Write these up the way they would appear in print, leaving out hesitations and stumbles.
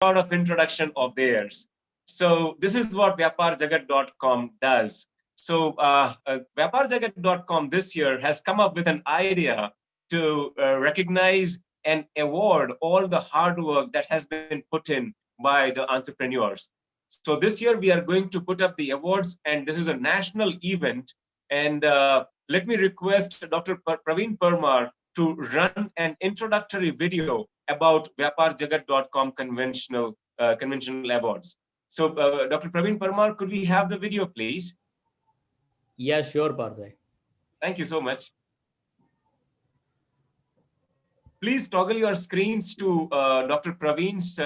sort of introduction of theirs. So this is what vyaparjagat.com does. So vyaparjagat.com this year has come up with an idea to recognize and award all the hard work that has been put in by the entrepreneurs. So this year we are going to put up the awards, and this is a national event. And let me request Dr. Praveen Parmar to run an introductory video about vyaparjagat.com conventional awards. So, Dr. Praveen Parmar, could we have the video, please? Yeah, sure, Parthai. Thank you so much. Please toggle your screens to Dr. Praveen's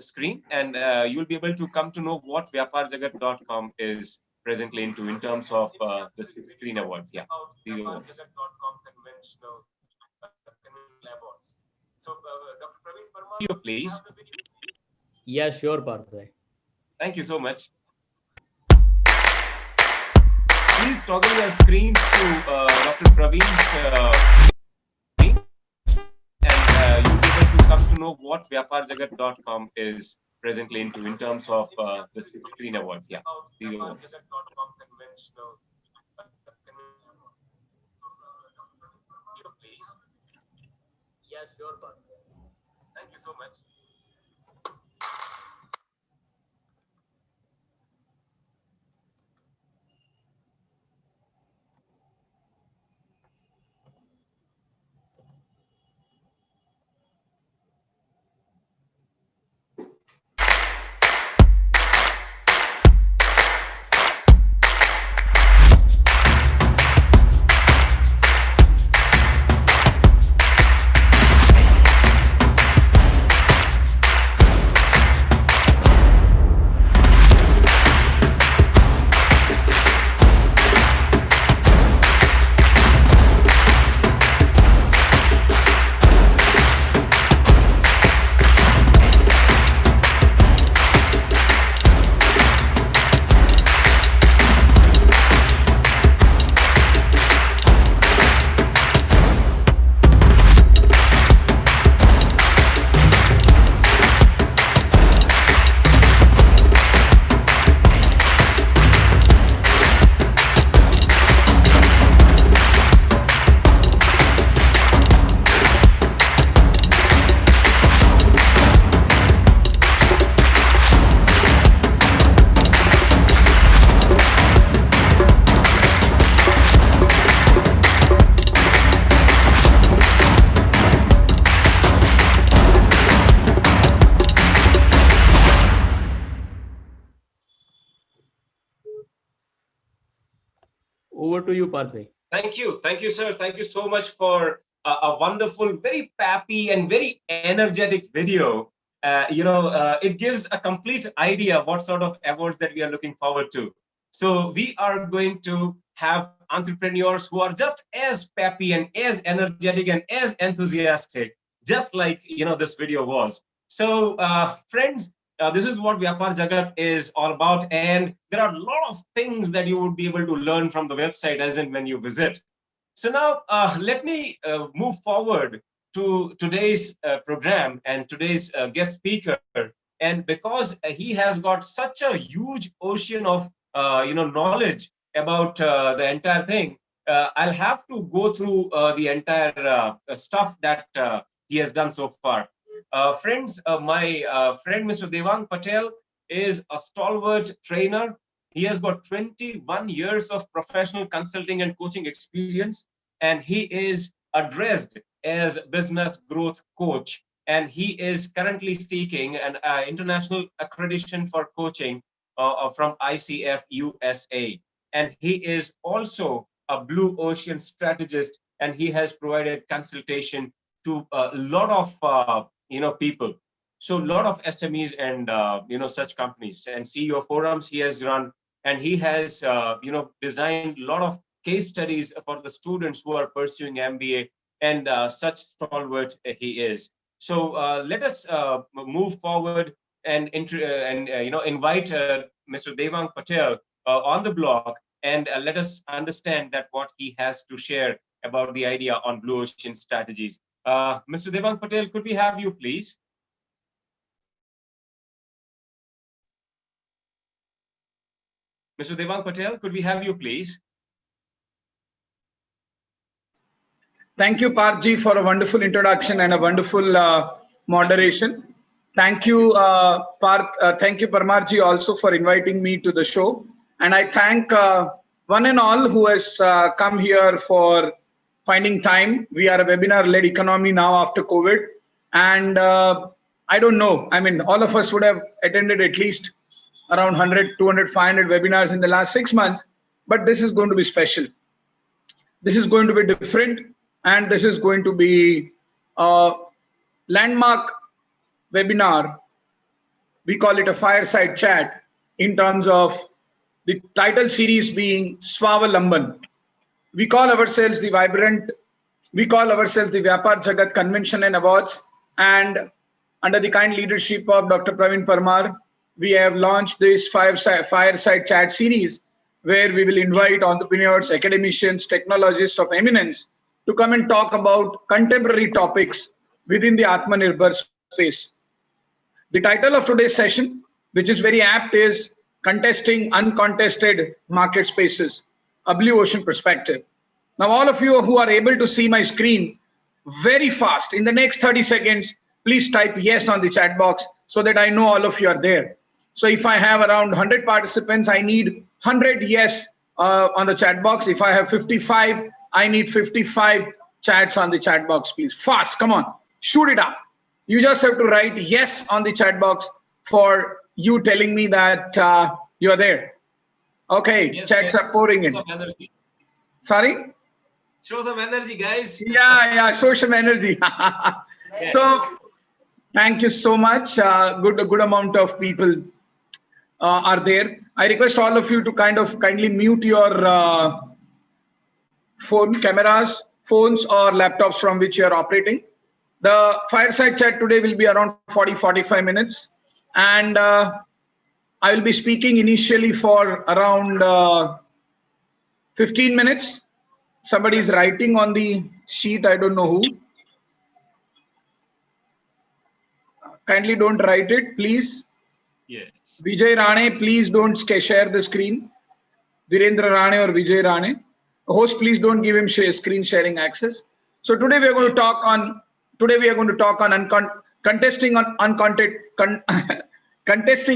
screen, and you'll be able to come to know what vyaparjagat.com is presently into in terms of the screen awards. Yeah, these awards. Conventional awards. So, Dr. Praveen Parmar, video, please. Yeah, sure, Parthai. Thank you so much. Please toggle your screens to Dr. Praveen's screen, and you'll be able to come to know what vyaparjagat.com is presently into in terms of the screen awards. Yeah, these awards. Please. Yeah, sure, Parthai. Thank you so much. Over to you, Parthai. Thank you, sir. Thank you so much for a wonderful, very peppy, and very energetic video. It gives a complete idea of what sort of awards that we are looking forward to. So we are going to have entrepreneurs who are just as peppy and as energetic and as enthusiastic, just like this video was. So, friends, this is what Vyapar Jagat is all about, and there are a lot of things that you would be able to learn from the website as and when you visit. So now, let me move forward to today's program and today's guest speaker. And because he has got such a huge ocean of knowledge about the entire thing, I'll have to go through the entire stuff that he has done so far. Friends, my friend Mr. Devang Patel is a stalwart trainer. He has got 21 years of professional consulting and coaching experience, and he is addressed as business growth coach. And he is currently seeking an international accreditation for coaching from ICF USA. And he is also a blue ocean strategist, and he has provided consultation to a lot of people. So a lot of SMEs and such companies and CEO forums he has run, and he has designed a lot of case studies for the students who are pursuing MBA, and such stalwart he is. So let us move forward and invite Mr. Devang Patel on the blog, and let us understand that what he has to share about the idea on blue ocean strategies. Mr. Devang Patel, could we have you, please? Mr. Devang Patel, could we have you, please? Thank you, Parji, for a wonderful introduction and a wonderful moderation. Thank you, thank you, Parmarji, also for inviting me to the show. And I thank one and all who has come here for finding time. We are a webinar-led economy now after COVID. And I don't know, I mean, all of us would have attended at least around 100, 200, 500 webinars in the last 6 months. But this is going to be special. This is going to be different. And this is going to be a landmark webinar. We call it a fireside chat in terms of the title series being Swavalamban. We call ourselves the Vyapar Jagat Convention and Awards, and under the kind leadership of Dr. Praveen Parmar, we have launched this fireside chat series where we will invite entrepreneurs, academicians, technologists of eminence to come and talk about contemporary topics within the Aatma Nirbhar space. The title of today's session, which is very apt, is Contesting Uncontested Market Spaces, a Blue Ocean Perspective. Now, all of you who are able to see my screen very fast, in the next 30 seconds, please type yes on the chat box so that I know all of you are there. So if I have around 100 participants, I need 100 yes on the chat box. If I have 55, I need 55 chats on the chat box, please. Fast, come on, shoot it up. You just have to write yes on the chat box for you telling me that you're there. Okay, yes, chats are pouring in. Sorry? Show some energy, guys. Yeah, show some energy. Yes. So, thank you so much. Good amount of people are there. I request all of you to kindly mute your cameras, phones or laptops from which you are operating. The fireside chat today will be around 40-45 minutes. And I will be speaking initially for around 15 minutes. Somebody is writing on the sheet, I don't know who. Kindly don't write it, please. Yes. Vijay Rane, please don't share the screen. Virendra Rane or Vijay Rane. Host, please don't give him screen sharing access. So today we are going to talk on contesting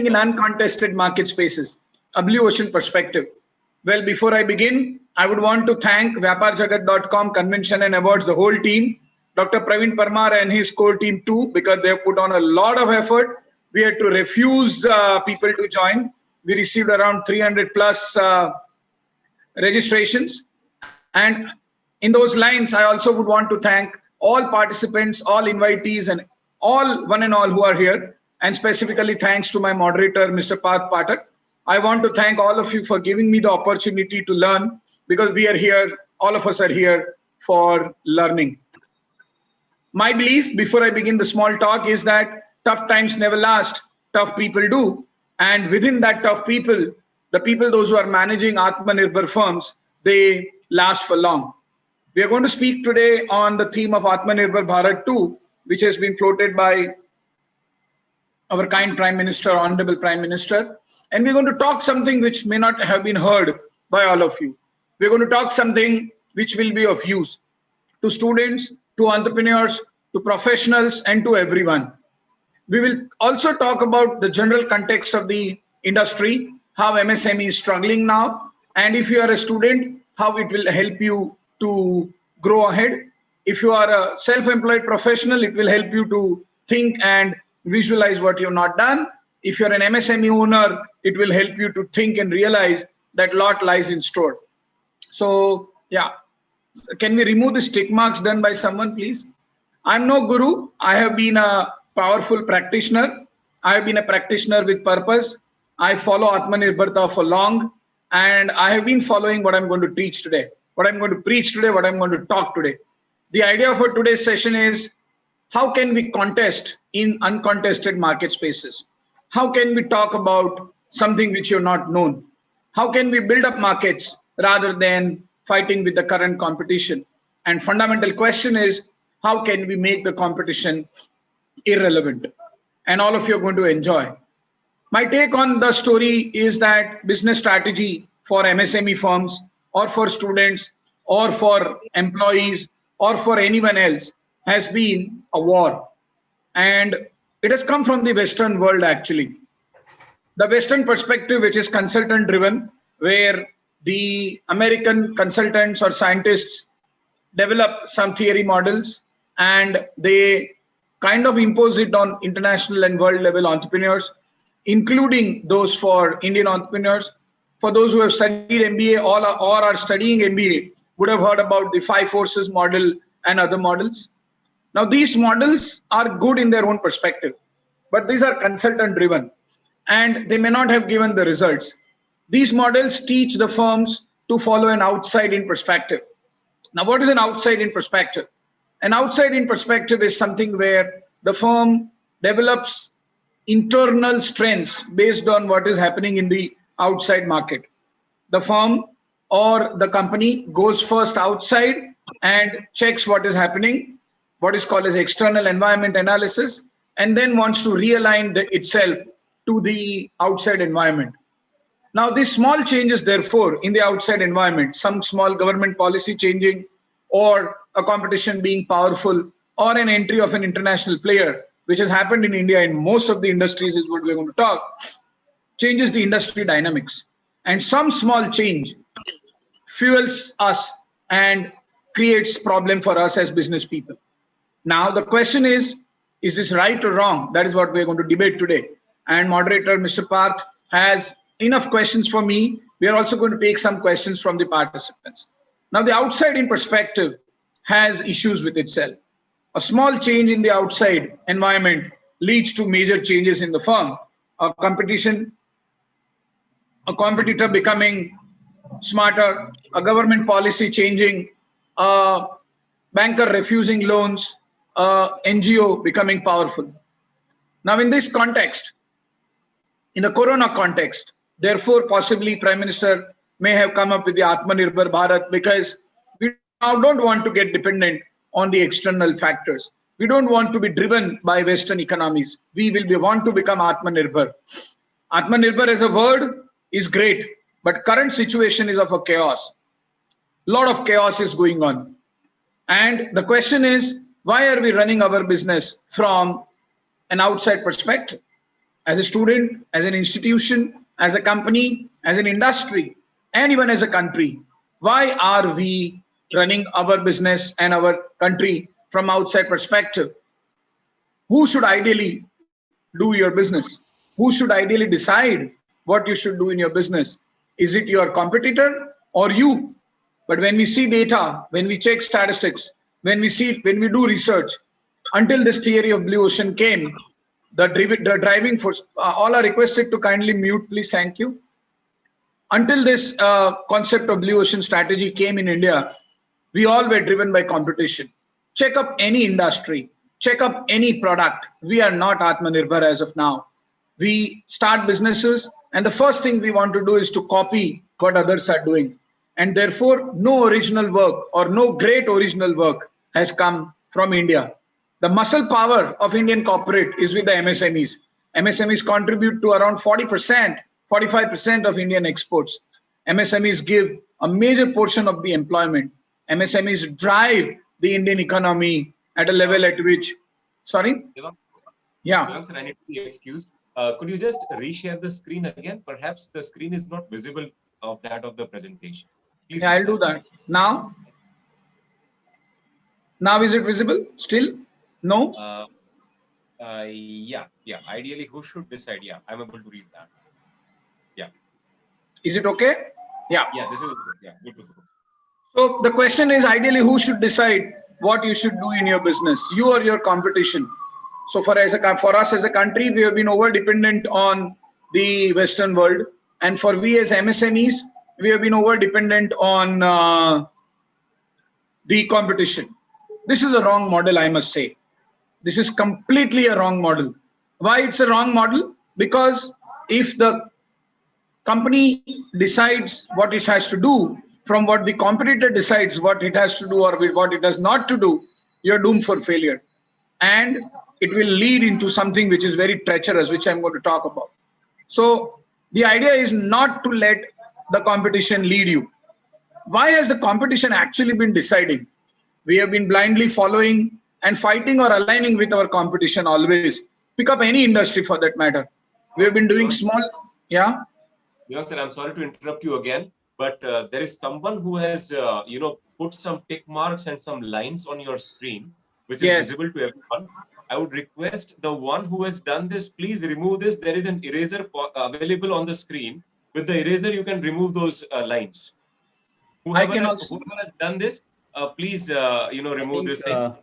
in uncontested market spaces, a blue ocean perspective. Well, before I begin, I would want to thank VyaparJagat.com Convention and Awards, the whole team, Dr. Praveen Parmar and his core team too, because they have put on a lot of effort. We had to refuse people to join. We received around 300 plus registrations. And in those lines, I also would want to thank all participants, all invitees, and one and all who are here. And specifically thanks to my moderator, Mr. Parth Pathak. I want to thank all of you for giving me the opportunity to learn, because we are here, all of us are here for learning. My belief, before I begin the small talk, is that tough times never last, tough people do. And within that tough people, the people, those who are managing Aatma Nirbhar firms, they last for long. We are going to speak today on the theme of Aatma Nirbhar Bharat 2, which has been floated by our kind Prime Minister, Honorable Prime Minister. And we're going to talk something which may not have been heard by all of you. We're going to talk something which will be of use to students, to entrepreneurs, to professionals, and to everyone. We will also talk about the general context of the industry, how MSME is struggling now, and if you are a student, how it will help you to grow ahead. If you are a self-employed professional, it will help you to think and visualize what you have not done. If you're an MSME owner, it will help you to think and realize that lot lies in store. So, yeah. Can we remove the tick marks done by someone, please? I'm no guru. I have been a powerful practitioner. I have been a practitioner with purpose. I follow Aatma Nirbharta for long, and I have been following what I'm going to teach today, what I'm going to preach today, what I'm going to talk today. The idea for today's session is, how can we contest in uncontested market spaces? How can we talk about something which you're not known? How can we build up markets rather than fighting with the current competition? And fundamental question is, how can we make the competition irrelevant? And all of you are going to enjoy. My take on the story is that business strategy for MSME firms or for students or for employees or for anyone else has been a war. And it has come from the Western world actually. The Western perspective, which is consultant driven, where the American consultants or scientists develop some theory models and they kind of impose it on international and world level entrepreneurs, including those for Indian entrepreneurs. For those who have studied MBA or are studying MBA, would have heard about the five forces model and other models. Now, these models are good in their own perspective, but these are consultant driven and they may not have given the results. These models teach the firms to follow an outside in perspective. Now, what is an outside in perspective? An outside in perspective is something where the firm develops internal strengths based on what is happening in the outside market. The firm or the company goes first outside and checks what is happening, what is called as external environment analysis, and then wants to realign itself to the outside environment. Now, these small changes, therefore, in the outside environment, some small government policy changing, or a competition being powerful, or an entry of an international player, which has happened in India in most of the industries, is what we're going to talk, changes the industry dynamics. And some small change fuels us and creates problem for us as business people. Now, the question is this right or wrong? That is what we're going to debate today. And moderator, Mr. Parth, has enough questions for me. We are also going to take some questions from the participants. Now, the outside in perspective has issues with itself. A small change in the outside environment leads to major changes in the firm. A competitor becoming smarter, a government policy changing, a banker refusing loans, a NGO becoming powerful. Now, in this context, in the Corona context, therefore, possibly Prime Minister may have come up with the Aatma Nirbhar Bharat, because we now don't want to get dependent on the external factors. We don't want to be driven by Western economies. We want to become Aatma Nirbhar. Aatma Nirbhar as a word is great, but current situation is of a chaos. A lot of chaos is going on. And the question is, why are we running our business from an outside perspective? As a student, as an institution, as a company, as an industry, and even as a country, why are we running our business and our country from outside perspective? Who should ideally do your business? Who should ideally decide what you should do in your business? Is it your competitor or you? But when we see data, when we check statistics, when we do research, until this theory of blue ocean came, the driving force, all are requested to kindly mute, please, thank you. Until this concept of blue ocean strategy came in India, we all were driven by competition. Check up any industry, check up any product. We are not Aatma Nirbhar as of now. We start businesses and the first thing we want to do is to copy what others are doing. And therefore, no original work or no great original work has come from India. The muscle power of Indian corporate is with the MSMEs. MSMEs contribute to around 40%, 45% of Indian exports. MSMEs give a major portion of the employment. MSMEs drive the Indian economy at a level at which, sorry? Yeah. Sir, I need to be excused. Could you just reshare the screen again? Perhaps the screen is not visible of that of the presentation. Please. Yeah, I'll do that. Now? Now is it visible still? No? Yeah. Ideally, who should decide? Yeah, I'm able to read that. Yeah. Is it okay? Yeah. Yeah, this is good. Yeah, good to go. So the question is, ideally, who should decide what you should do in your business, you or your competition? So for us as a country, we have been over dependent on the Western world, and for we as MSMEs, we have been over dependent on the competition. This is a wrong model, I must say. This is completely a wrong model. Why it's a wrong model? Because if the company decides what it has to do from what the competitor decides what it has to do or what it has not to do, you're doomed for failure. And it will lead into something which is very treacherous, which I'm going to talk about. So the idea is not to let the competition lead you. Why has the competition actually been deciding? We have been blindly following and fighting or aligning with our competition always. Pick up any industry for that matter. We have been doing small, yeah. Young sir, I'm sorry to interrupt you again, but there is someone who has, put some tick marks and some lines on your screen, which is Yes. visible to everyone. I would request the one who has done this, please remove this. There is an eraser available on the screen. With the eraser, you can remove those lines. I can also. Whoever has done this, please, I remove think, this thing.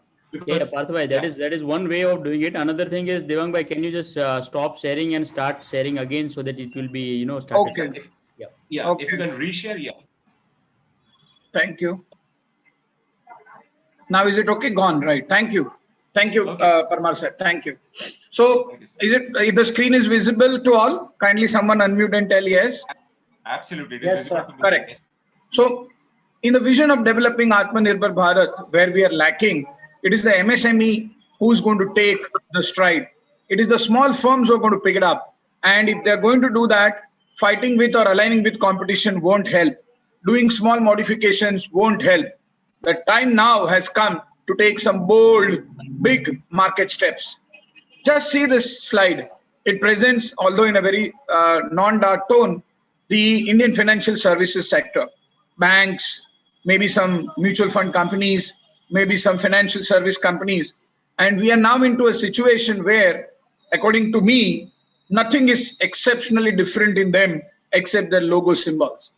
yeah, Parth bhai, that is one way of doing it. Another thing is, Devang bhai, can you just stop sharing and start sharing again so that it will be, started? Okay. Yeah. Yeah, Okay. if you can reshare, yeah. Thank you. Now is it okay? Gone, right? Thank you. Thank you, Okay. Parmar sir. Thank you. So Thank you, sir. is it, if the screen is visible to all, kindly someone unmute and tell yes. Absolutely, it is Yes, visible sir. to me. Correct. So in the vision of developing Aatma Nirbhar Bharat, where we are lacking, it is the MSME who's going to take the stride. It is the small firms who are going to pick it up. And if they're going to do that, fighting with or aligning with competition won't help. Doing small modifications won't help. The time now has come to take some bold, big market steps. Just see this slide. It presents, although in a very non-dark tone, the Indian financial services sector, banks, maybe some mutual fund companies, maybe some financial service companies. And we are now into a situation where, according to me, nothing is exceptionally different in them except their logo symbols.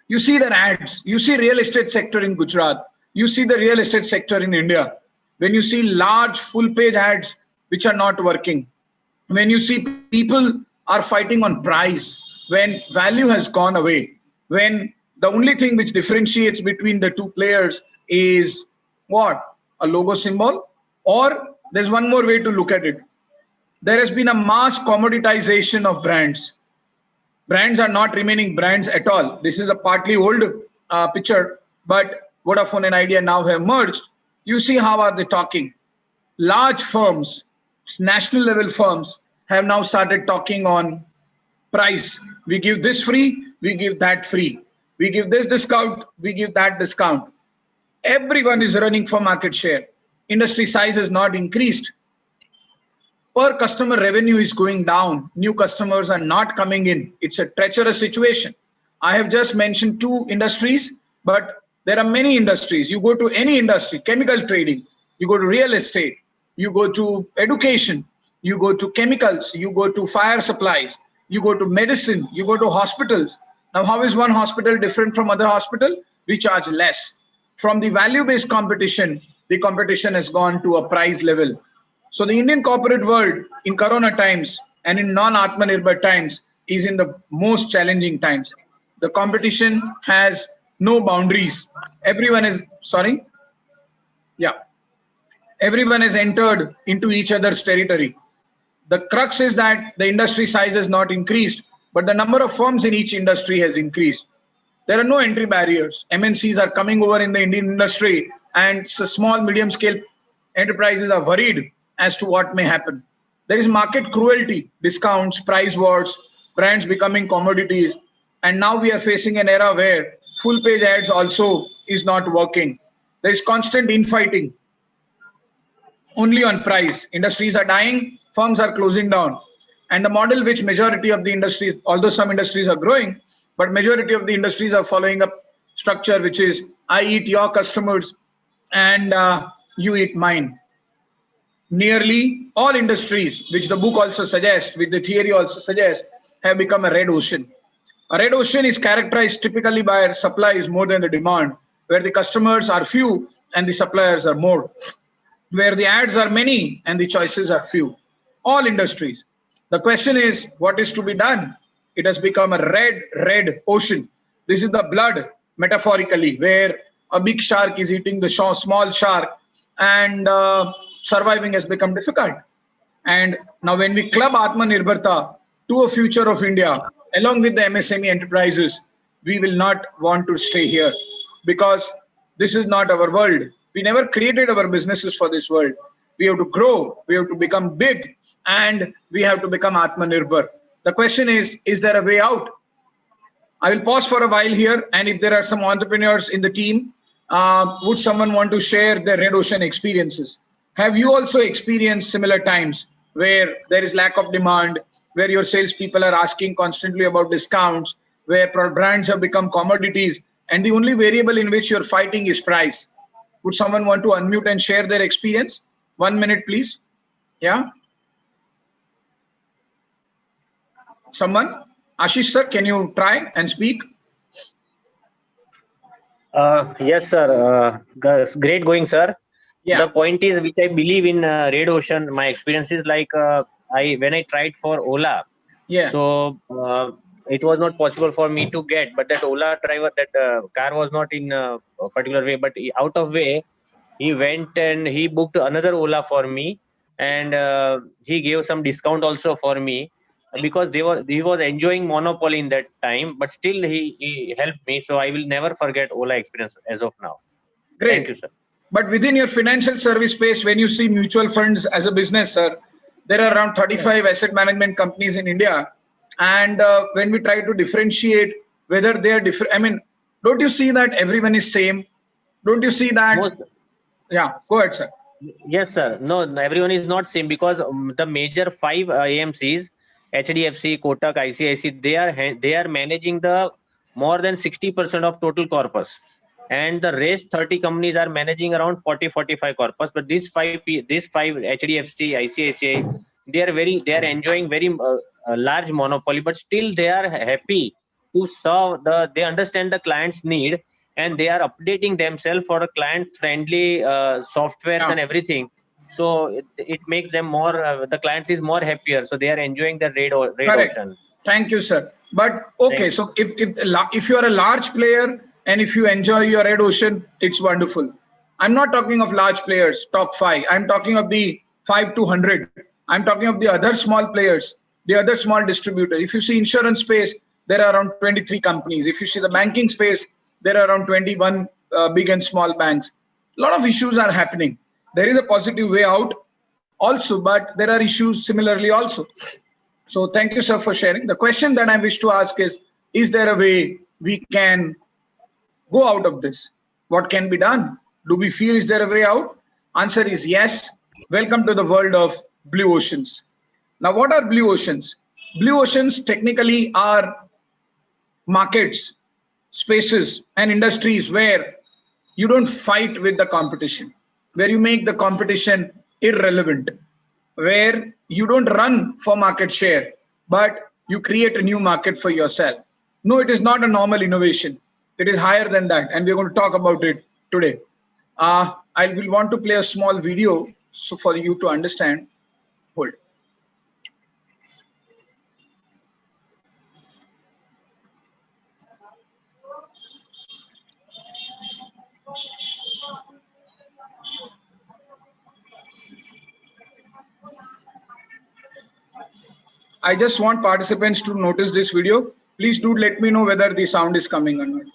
You see their ads. You see real estate sector in Gujarat. You see the real estate sector in India. When you see large full page ads which are not working, when you see people are fighting on price, when value has gone away, when the only thing which differentiates between the two players is what? A logo symbol? Or there's one more way to look at it. There has been a mass commoditization of brands. Brands are not remaining brands at all. This is a partly old picture, but Vodafone and Idea now have merged. You see how are they talking? Large firms, national level firms have now started talking on price. We give this free, we give that free. We give this discount, we give that discount. Everyone is running for market share. Industry size has not increased. Per customer revenue is going down. New customers are not coming in. It's a treacherous situation. I have just mentioned two industries, but there are many industries. You go to any industry, chemical trading, you go to real estate, you go to education, you go to chemicals, you go to fire supplies, you go to medicine, you go to hospitals. Now, how is one hospital different from other hospital? We charge less. From the value-based competition, the competition has gone to a price level. So the Indian corporate world in Corona times and in non-Aatma Nirbhar times is in the most challenging times. The competition has no boundaries. Everyone is, sorry? Yeah. Everyone has entered into each other's territory. The crux is that the industry size has not increased, but the number of firms in each industry has increased. There are no entry barriers. MNCs are coming over in the Indian industry, and so small, medium scale enterprises are worried as to what may happen. There is market cruelty, discounts, price wars, brands becoming commodities. And now we are facing an era where full page ads also is not working. There is constant infighting only on price. Industries are dying, firms are closing down. And the model which majority of the industries, although some industries are growing, but majority of the industries are following a structure which is I eat your customers and you eat mine. Nearly all industries, which the book also suggests, which the theory also suggests, have become a red ocean. A red ocean is characterized typically by supply is more than the demand, where the customers are few and the suppliers are more, where the ads are many and the choices are few. All industries. The question is, what is to be done? It has become a red ocean. This is the blood, metaphorically, where a big shark is eating the small shark, and surviving has become difficult. And now when we club Atma Nirbharta to a future of India, along with the MSME enterprises, we will not want to stay here because this is not our world. We never created our businesses for this world. We have to grow, we have to become big, and we have to become Atma Nirbhar. The question is there a way out? I will pause for a while here, and if there are some entrepreneurs in the team, would someone want to share their red ocean experiences? Have you also experienced similar times where there is lack of demand, where your salespeople are asking constantly about discounts, where brands have become commodities, and the only variable in which you're fighting is price? Would someone want to unmute and share their experience? 1 minute, please. Yeah. Someone? Ashish sir, can you try and speak? Yes, sir. Great going, sir. Yeah. The point is, which I believe in red ocean. My experience is like when I tried for Ola. Yeah. So it was not possible for me to get, but that Ola driver, that car was not in a particular way, but out of way, he went and he booked another Ola for me, and he gave some discount also for me because he was enjoying monopoly in that time, but still he helped me. So I will never forget Ola experience as of now. Great. Thank you, sir. But within your financial service space, when you see mutual funds as a business, sir, there are around 35 asset management companies in India. And when we try to differentiate whether they are different, I mean, don't you see that everyone is same? Don't you see that? No, sir. Yeah, go ahead, sir. Yes, sir. No, everyone is not same because the major five AMCs, HDFC, Kotak, ICICI, they are managing the more than 60% of total corpus, and the rest 30 companies are managing around 40-45 corpus. But these five HDFC, ICICI, they are enjoying very large monopoly, but still they are happy to serve they understand the client's need, and they are updating themselves for a client friendly softwares and everything. So it makes them more the clients is more happier, so they are enjoying the red ocean. Thank you, sir. But okay, so if you are a large player and if you enjoy your red ocean, it's wonderful. I'm not talking of large players, top 5. I'm talking of the 5 to 100. I'm talking of the other small players, the other small distributors. If you see insurance space, there are around 23 companies. If you see the banking space, there are around 21 big and small banks. A lot of issues are happening. There is a positive way out also, but there are issues similarly also. So thank you, sir, for sharing. The question that I wish to ask is there a way we can go out of this? What can be done? Do we feel is there a way out? Answer is yes. Welcome to the world of blue oceans. Now, what are blue oceans? Blue oceans technically are markets, spaces, and industries where you don't fight with the competition, where you make the competition irrelevant, where you don't run for market share, but you create a new market for yourself. No, it is not a normal innovation. It is higher than that, and we're going to talk about it today. I will want to play a small video so for you to understand. Hold. I just want participants to notice this video. Please do let me know whether the sound is coming or not.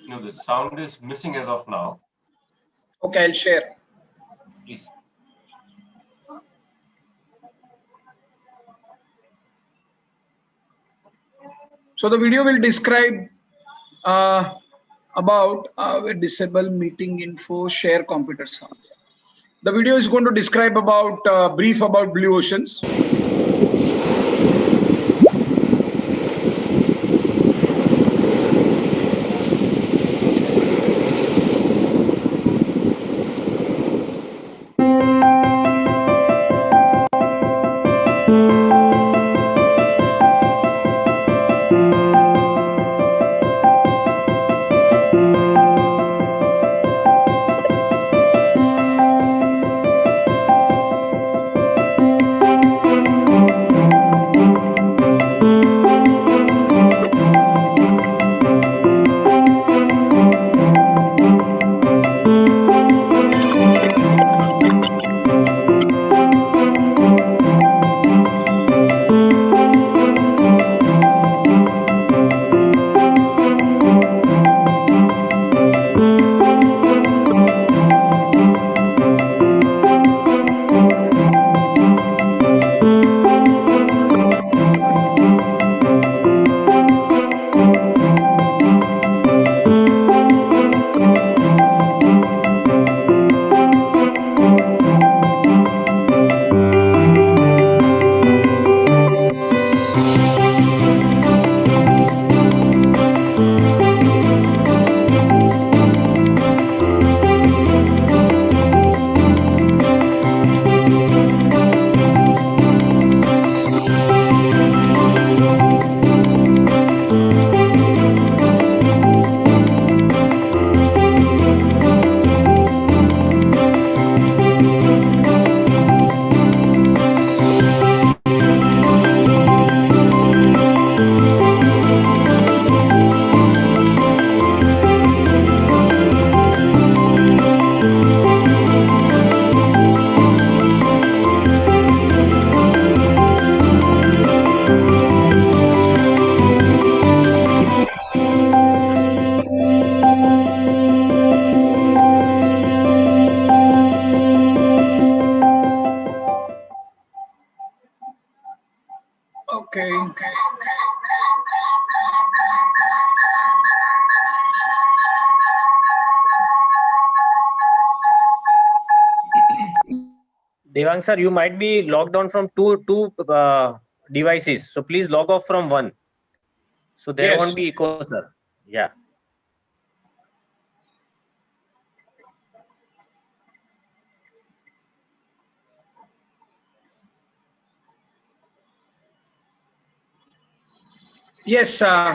No, the sound is missing as of now. Okay, I'll share. Please. So the video will describe about disable meeting info, share computer sound. The video is going to describe about brief about blue oceans. Okay. Devang sir, you might be logged on from two devices. So please log off from one. So there Yes. won't be echo, sir. Yeah. Yes. Hold.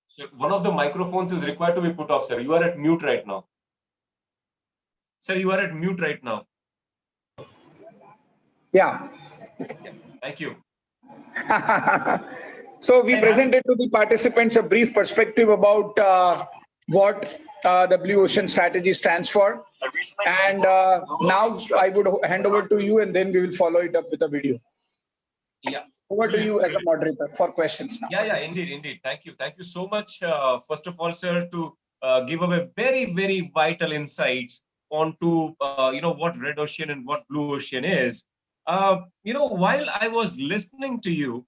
So one of the microphones is required to be put off, sir. You are at mute right now. Sir, you are at mute right now. Yeah. Thank you. So we presented to the participants a brief perspective about what the Blue Ocean strategy stands for. And now I would hand over to you, and then we will follow it up with a video. Yeah. Over to you as a moderator for questions now. Yeah, indeed. Thank you so much. First of all, sir, to give away very vital insights onto what red ocean and what blue ocean is. While I was listening to you,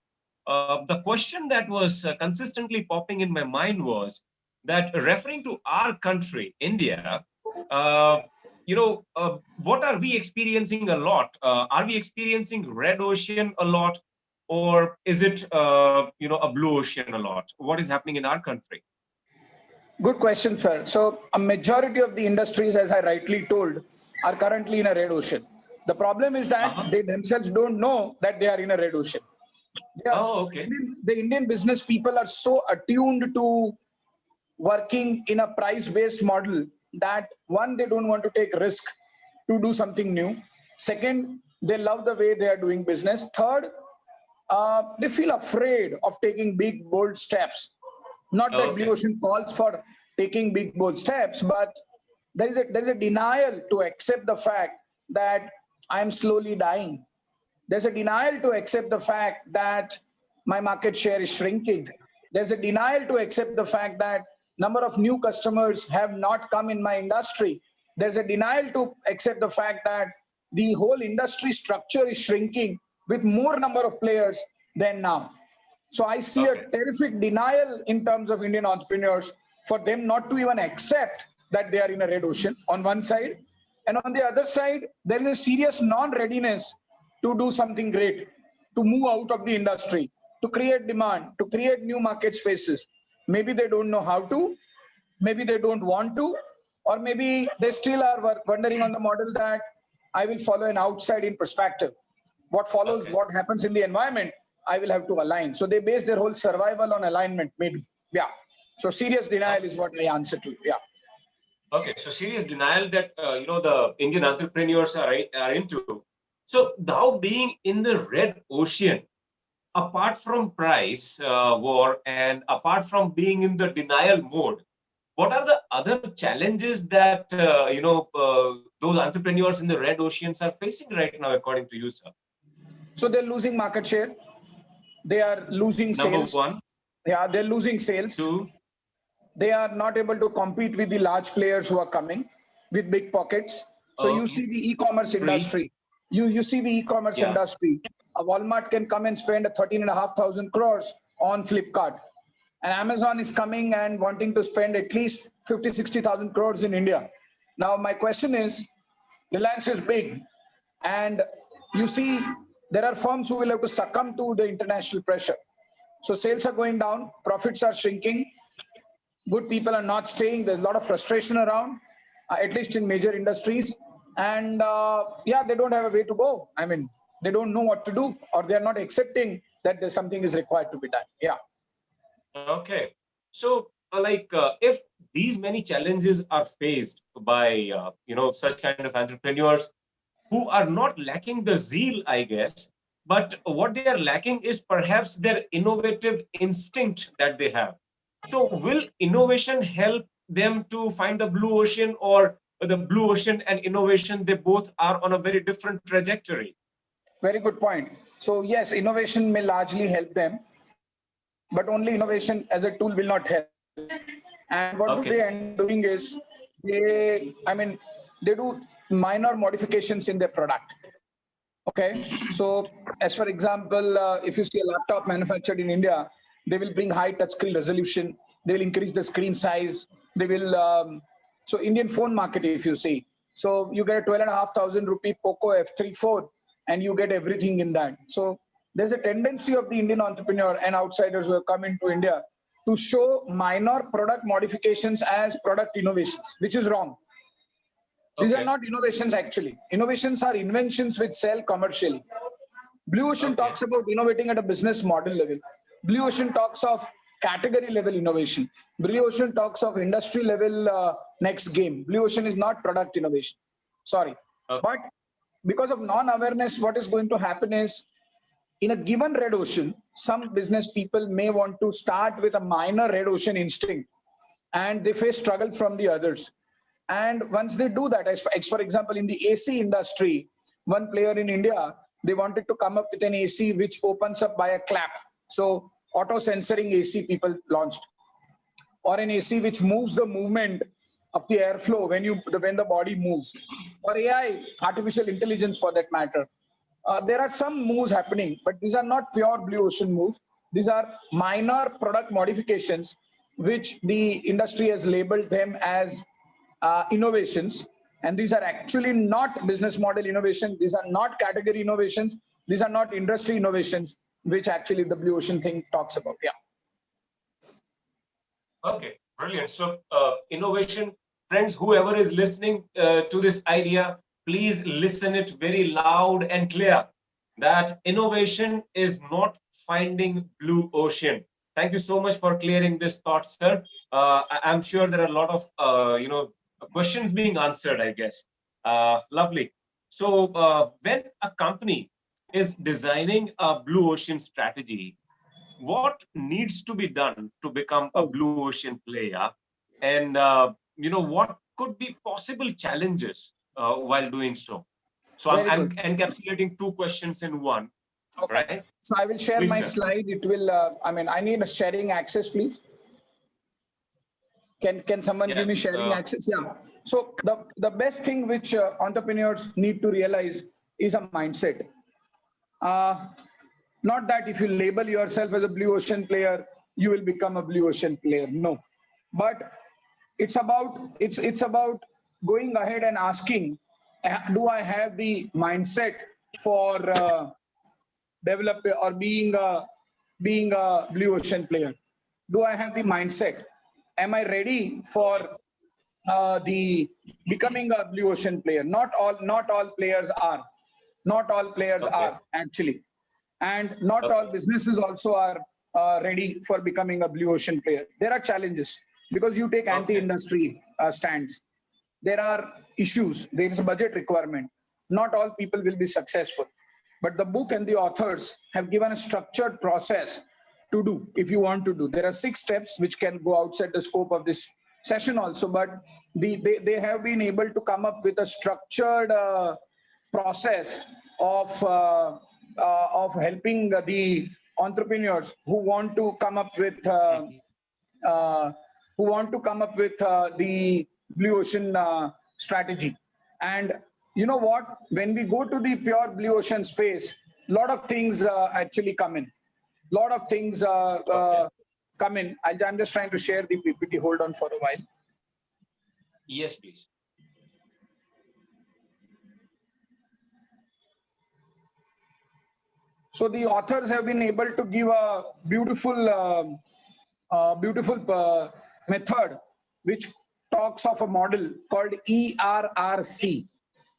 the question that was consistently popping in my mind was that, referring to our country, India, what are we experiencing a lot? Are we experiencing red ocean a lot? Or is it, a blue ocean a lot? What is happening in our country? Good question, sir. So a majority of the industries, as I rightly told, are currently in a red ocean. The problem is that they themselves don't know that they are in a red ocean. Okay. The Indian business people are so attuned to working in a price-based model that, one, they don't want to take risk to do something new. Second, they love the way they are doing business. Third, they feel afraid of taking big, bold steps. Not that Blue Ocean calls for taking big, bold steps, but there is a denial to accept the fact that I am slowly dying. There's a denial to accept the fact that my market share is shrinking. There's a denial to accept the fact that number of new customers have not come in my industry. There's a denial to accept the fact that the whole industry structure is shrinking with more number of players than now. So I see a terrific denial in terms of Indian entrepreneurs for them not to even accept that they are in a red ocean on one side. And on the other side, there is a serious non-readiness to do something great, to move out of the industry, to create demand, to create new market spaces. Maybe they don't know how to, maybe they don't want to, or maybe they still are wondering on the model that I will follow an outside-in perspective. What follows, what happens in the environment, I will have to align. So they base their whole survival on alignment, maybe. Yeah. So serious denial is what I answer to. Yeah. Okay. So serious denial that the Indian entrepreneurs are into. So now, being in the red ocean, apart from price war and apart from being in the denial mode, what are the other challenges that those entrepreneurs in the red oceans are facing right now, according to you, sir? So they're losing market share. They are losing sales. Number one. Yeah, they're losing sales. Two. They are not able to compete with the large players who are coming with big pockets. So you see the e-commerce industry. You see the e-commerce industry. A Walmart can come and spend 13,500 crores on Flipkart. And Amazon is coming and wanting to spend at least 50, 60,000 crores in India. Now, my question is, Reliance is big. And you see, there are firms who will have to succumb to the international pressure. So sales are going down, profits are shrinking, good people are not staying. There's a lot of frustration around, at least in major industries. And they don't have a way to go. I mean, they don't know what to do, or they're not accepting that there's something is required to be done. Yeah. Okay. So, if these many challenges are faced by, such kind of entrepreneurs who are not lacking the zeal, I guess, but what they are lacking is perhaps their innovative instinct that they have. So will innovation help them to find the blue ocean, or the blue ocean and innovation, they both are on a very different trajectory? Very good point. So yes, innovation may largely help them, but only innovation as a tool will not help. And what do they end up doing is they do minor modifications in their product. Okay, so as for example, if you see a laptop manufactured in India, they will bring high touchscreen resolution. They will increase the screen size. They will so Indian phone market, if you see, so you get a 12,500 rupee Poco F3 phone, and you get everything in that. So there's a tendency of the Indian entrepreneur and outsiders who have come into India to show minor product modifications as product innovations, which is wrong. These are Okay. not innovations actually. Innovations are inventions which sell commercially. Blue Ocean Okay. talks about innovating at a business model level. Blue Ocean talks of category level innovation. Blue Ocean talks of industry level next game. Blue Ocean is not product innovation. Sorry. Okay. But because of non-awareness, what is going to happen is in a given red ocean, some business people may want to start with a minor red ocean instinct and they face struggle from the others. And once they do that, as for example, in the AC industry, one player in India, they wanted to come up with an AC which opens up by a clap. So auto censoring AC people launched, or an AC which moves the movement of the airflow when the body moves, or AI, artificial intelligence for that matter. There are some moves happening, but these are not pure blue ocean moves. These are minor product modifications, which the industry has labeled them as innovations. And these are actually not business model innovations. These are not category innovations. These are not industry innovations, which actually the blue ocean thing talks about. Yeah. Okay, brilliant. So, innovation, friends, whoever is listening to this idea, please listen it very loud and clear that innovation is not finding blue ocean. Thank you so much for clearing this thought, sir. I'm sure there are a lot of questions being answered, I guess. Lovely. So, when a company is designing a blue ocean strategy, what needs to be done to become a blue ocean player, and what could be possible challenges while doing so? So Very I'm good. encapsulating two questions in one. Okay. Right. So I will share Please, my sir. slide. It will, I need a sharing access, please. Can someone give me sharing access? Yeah. So the best thing which entrepreneurs need to realize is a mindset. Not that if you label yourself as a blue ocean player, you will become a blue ocean player. No, but it's about going ahead and asking, do I have the mindset for developing or being a blue ocean player? Do I have the mindset? Am I ready for the becoming a blue ocean player? Not all players are. Not all players are actually, and not all businesses also are ready for becoming a blue ocean player. There are challenges because you take anti-industry stands. There are issues. There is a budget requirement. Not all people will be successful, but the book and the authors have given a structured process to do if you want to do. There are 6 steps which can go outside the scope of this session also, but they have been able to come up with a structured process of helping the entrepreneurs who want to come up with the blue ocean strategy. And you know what? When we go to the pure blue ocean space, a lot of things actually come in. Lot of things come in. I'm just trying to share the PPT. Hold on for a while. Yes, please. So the authors have been able to give a beautiful method which talks of a model called ERRC.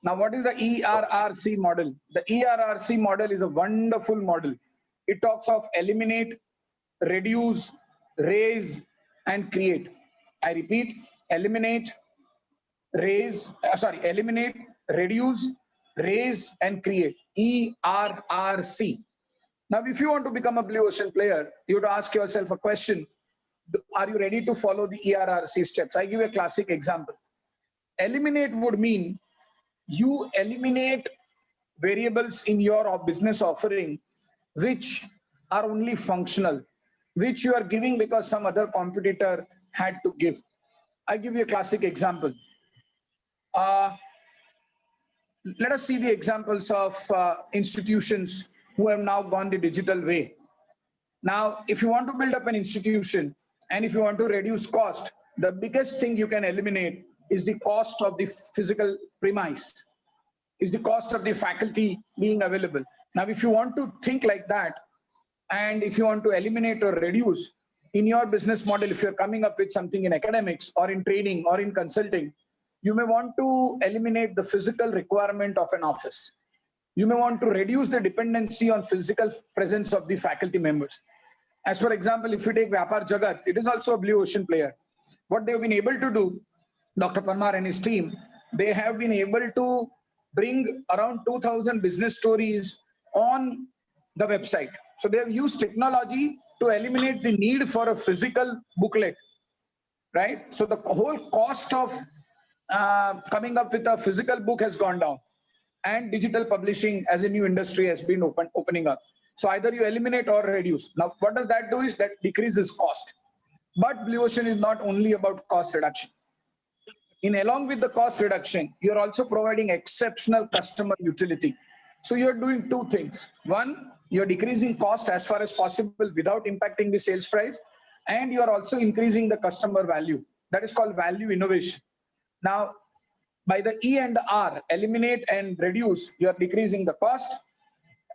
Now, what is the ERRC model? The ERRC model is a wonderful model. It talks of eliminate, reduce, raise, and create. I repeat, eliminate, reduce, raise, and create. ERRC. Now, if you want to become a blue ocean player, you have to ask yourself a question. Are you ready to follow the ERRC steps? I give you a classic example. Eliminate would mean you eliminate variables in your business offering which are only functional, which you are giving because some other competitor had to give. I give you a classic example. let us see the examples of institutions who have now gone the digital way. Now, if you want to build up an institution and if you want to reduce cost, the biggest thing you can eliminate is the cost of the physical premise, is the cost of the faculty being available. Now, if you want to think like that, and if you want to eliminate or reduce in your business model, if you're coming up with something in academics or in training or in consulting, you may want to eliminate the physical requirement of an office. You may want to reduce the dependency on physical presence of the faculty members. As for example, if you take Vyapar Jagat, it is also a blue ocean player. What they've been able to do, Dr. Parmar and his team, they have been able to bring around 2,000 business stories on the website. So they have used technology to eliminate the need for a physical booklet, right? So the whole cost of coming up with a physical book has gone down, and digital publishing as a new industry has been opening up. So either you eliminate or reduce. Now, what does that do is that decreases cost. But Blue Ocean is not only about cost reduction. Along with the cost reduction, you're also providing exceptional customer utility. So you're doing two things. One, you're decreasing cost as far as possible without impacting the sales price. And you're also increasing the customer value. That is called value innovation. Now, by the E and R, eliminate and reduce, you're decreasing the cost.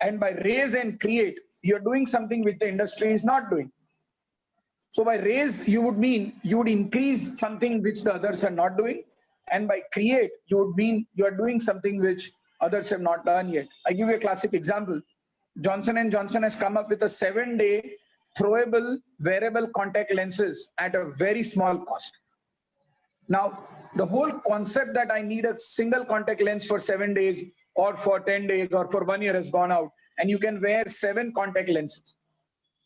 And by raise and create, you're doing something which the industry is not doing. So by raise, you would mean you would increase something which the others are not doing. And by create, you would mean you are doing something which others have not done yet. I give you a classic example. Johnson & Johnson has come up with a 7-day throwable wearable contact lenses at a very small cost. Now, the whole concept that I need a single contact lens for 7 days or for 10 days or for 1 year has gone out, and you can wear 7 contact lenses.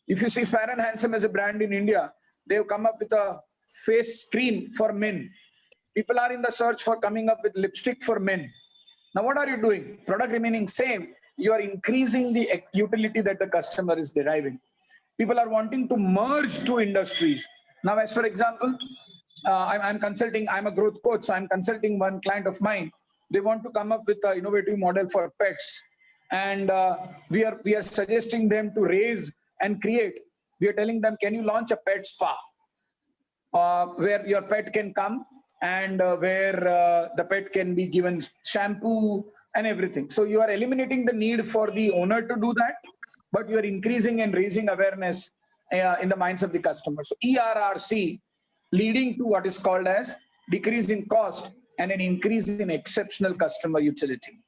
If you see Fair and Handsome as a brand in India, they've come up with a face cream for men. People are in the search for coming up with lipstick for men. Now, what are you doing? Product remaining same. You are increasing the utility that the customer is deriving. People are wanting to merge two industries. Now, as for example, I'm consulting, I'm a growth coach, so I'm consulting one client of mine. They want to come up with an innovative model for pets. And we are suggesting them to raise and create. We are telling them, can you launch a pet spa where your pet can come and where the pet can be given shampoo and everything. So you are eliminating the need for the owner to do that, but you are increasing and raising awareness in the minds of the customer. So ERRC leading to what is called as decrease in cost and an increase in exceptional customer utility.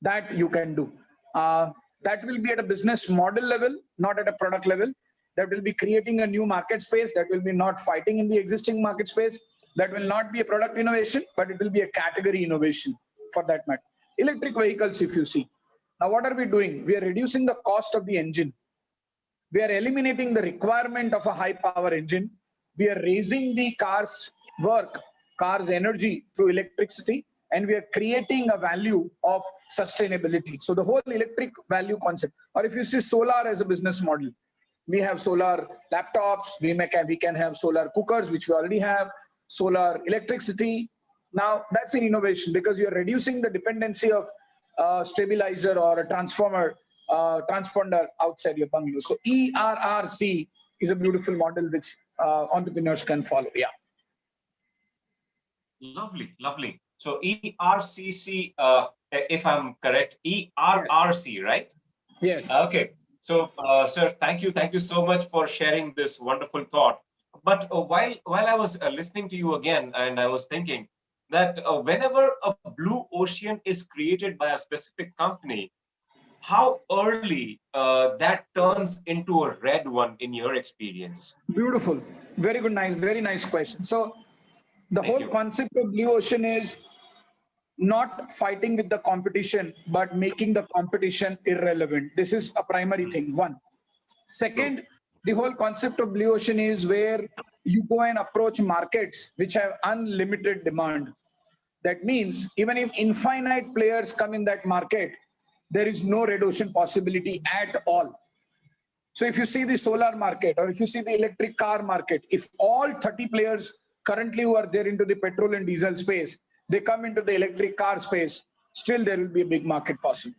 That you can do. That will be at a business model level, not at a product level. That will be creating a new market space. That will be not fighting in the existing market space. That will not be a product innovation, but it will be a category innovation for that matter. Electric vehicles, if you see. Now, what are we doing? We are reducing the cost of the engine. We are eliminating the requirement of a high power engine. We are raising the car's work, car's energy through electricity, and we are creating a value of sustainability. So the whole electric value concept, or if you see solar as a business model, we have solar laptops, we can have solar cookers, which we already have, solar electricity. Now that's an innovation because you're reducing the dependency of a stabilizer or a transformer, transponder outside your bungalow. So ERRC is a beautiful model which entrepreneurs can follow. Yeah. Lovely, lovely. So ERCC, if I'm correct, ERRC, right? Yes. Okay. So, sir, thank you so much for sharing this wonderful thought. But while I was listening to you again, and I was thinking that whenever a blue ocean is created by a specific company, how early that turns into a red one in your experience? Beautiful. Very good, nice, very nice question. So the whole concept of blue ocean is not fighting with the competition, but making the competition irrelevant. This is a primary thing, one. Second, the whole concept of blue ocean is where you go and approach markets which have unlimited demand. That means even if infinite players come in that market, there is no red ocean possibility at all. So if you see the solar market or if you see the electric car market, if all 30 players currently who are there into the petrol and diesel space, they come into the electric car space, still there will be a big market possible.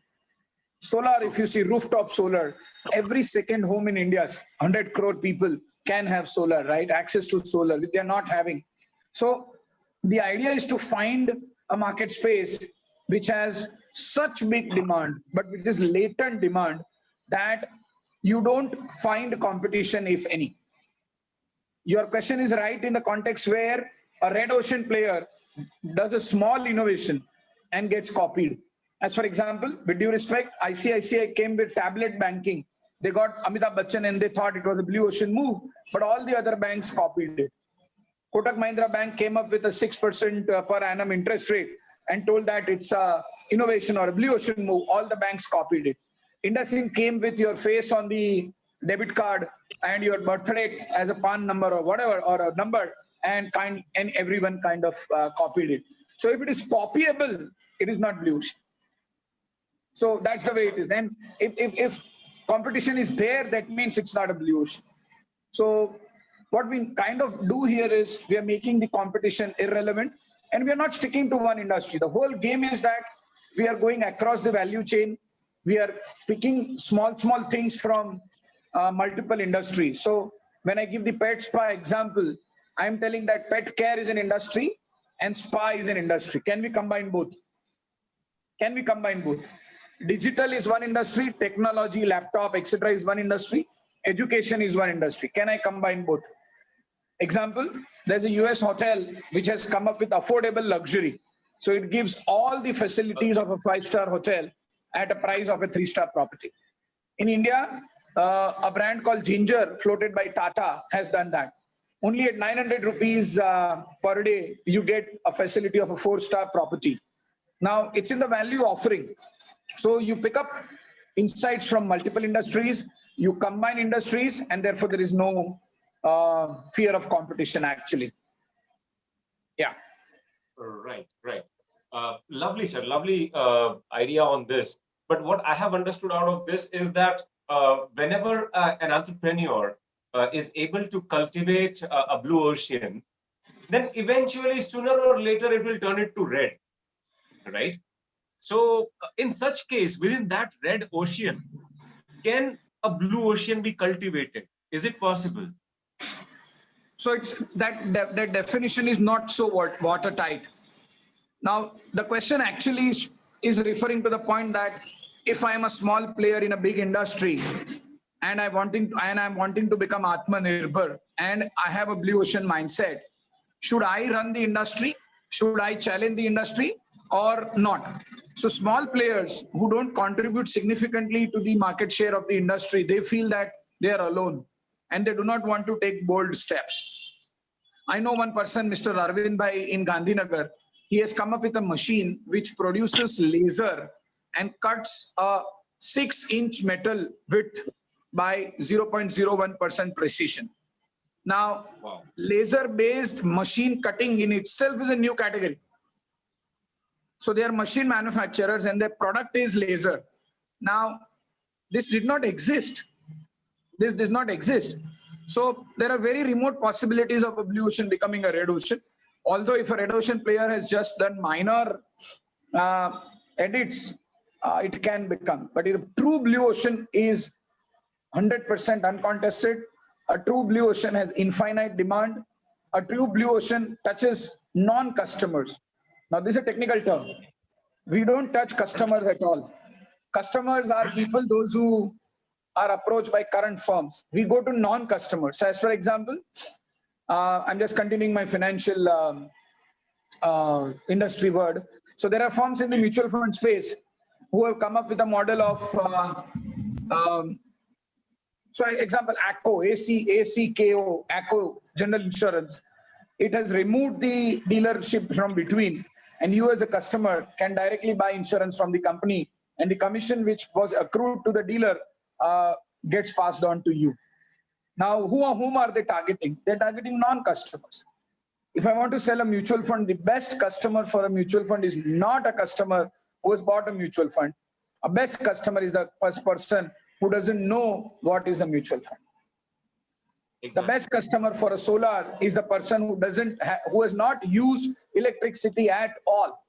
Solar, if you see rooftop solar, every second home in India, 100 crore people can have solar, right? Access to solar, they are not having. So the idea is to find a market space which has such big demand, but which is latent demand, that you don't find competition, if any. Your question is right in the context where a red ocean player does a small innovation and gets copied. As for example, with due respect, ICICI came with tablet banking. They got Amitabh Bachchan and they thought it was a blue ocean move, but all the other banks copied it. Kotak Mahindra Bank came up with a 6% per annum interest rate and told that it's a innovation or a blue ocean move. All the banks copied it. IndusInd came with your face on the debit card and your birth rate as a PAN number or whatever, or a number, and everyone kind of copied it. So if it is copyable, it is not blue ocean. So that's the way it is. And if competition is there, that means it's not a blue ocean. So what we kind of do here is we are making the competition irrelevant, and we are not sticking to one industry. The whole game is that we are going across the value chain. We are picking small things from multiple industries. So when I give the pet spa example, I'm telling that pet care is an industry and spa is an industry. Can we combine both? Can we combine both? Digital is one industry, technology, laptop, etc. is one industry, education is one industry. Can I combine both? Example, there's a US hotel which has come up with affordable luxury. So it gives all the facilities of a 5-star hotel at a price of a 3-star property. In India, a brand called Ginger, floated by Tata, has done that. Only at 900 rupees per day, you get a facility of a 4-star property. Now, it's in the value offering. So you pick up insights from multiple industries, you combine industries, and therefore there is no fear of competition, actually. Yeah. Right. Lovely, sir. Lovely idea on this. But what I have understood out of this is that whenever an entrepreneur is able to cultivate a blue ocean, then eventually, sooner or later, it will turn it to red, right? So in such case, within that red ocean, can a blue ocean be cultivated? Is it possible? So it's that definition is not so watertight. Now, the question actually is referring to the point that if I am a small player in a big industry and I'm wanting to become Aatma Nirbhar and I have a blue ocean mindset, should I run the industry? Should I challenge the industry or not? So small players who don't contribute significantly to the market share of the industry, they feel that they are alone and they do not want to take bold steps. I know one person, Mr. Arvind Bhai in Gandhinagar. He has come up with a machine which produces laser and cuts a 6-inch metal width by 0.01% precision. Now, wow. Laser-based machine cutting in itself is a new category. So they are machine manufacturers and their product is laser. Now, this did not exist. This does not exist. So there are very remote possibilities of a blue ocean becoming a red ocean. Although if a red ocean player has just done minor edits, it can become. But if a true blue ocean is 100% uncontested, a true blue ocean has infinite demand, a true blue ocean touches non-customers. Now, this is a technical term. We don't touch customers at all. Customers are people, those who are approached by current firms. We go to non-customers. So as for example, I'm just continuing my financial industry word. So there are firms in the mutual fund space who have come up with a model of, so example, ACO, ACKO, ACO, General Insurance. It has removed the dealership from between, and you as a customer can directly buy insurance from the company, and the commission which was accrued to the dealer gets passed on to you. Now, whom are they targeting? They're targeting non-customers. If I want to sell a mutual fund, the best customer for a mutual fund is not a customer who has bought a mutual fund. A best customer is the first person who doesn't know what is a mutual fund. Exactly. The best customer for a solar is the person who has not used electricity at all.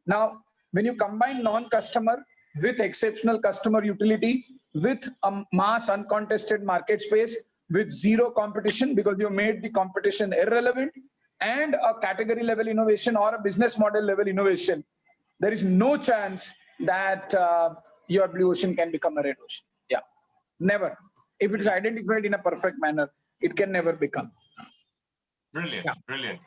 Now, when you combine non-customer with exceptional customer utility, with a mass uncontested market space, with zero competition because you made the competition irrelevant, and a category level innovation or a business model level innovation, there is no chance that your blue ocean can become a red ocean. Yeah, never. If it's identified in a perfect manner, it can never become. Brilliant, Yeah. brilliant.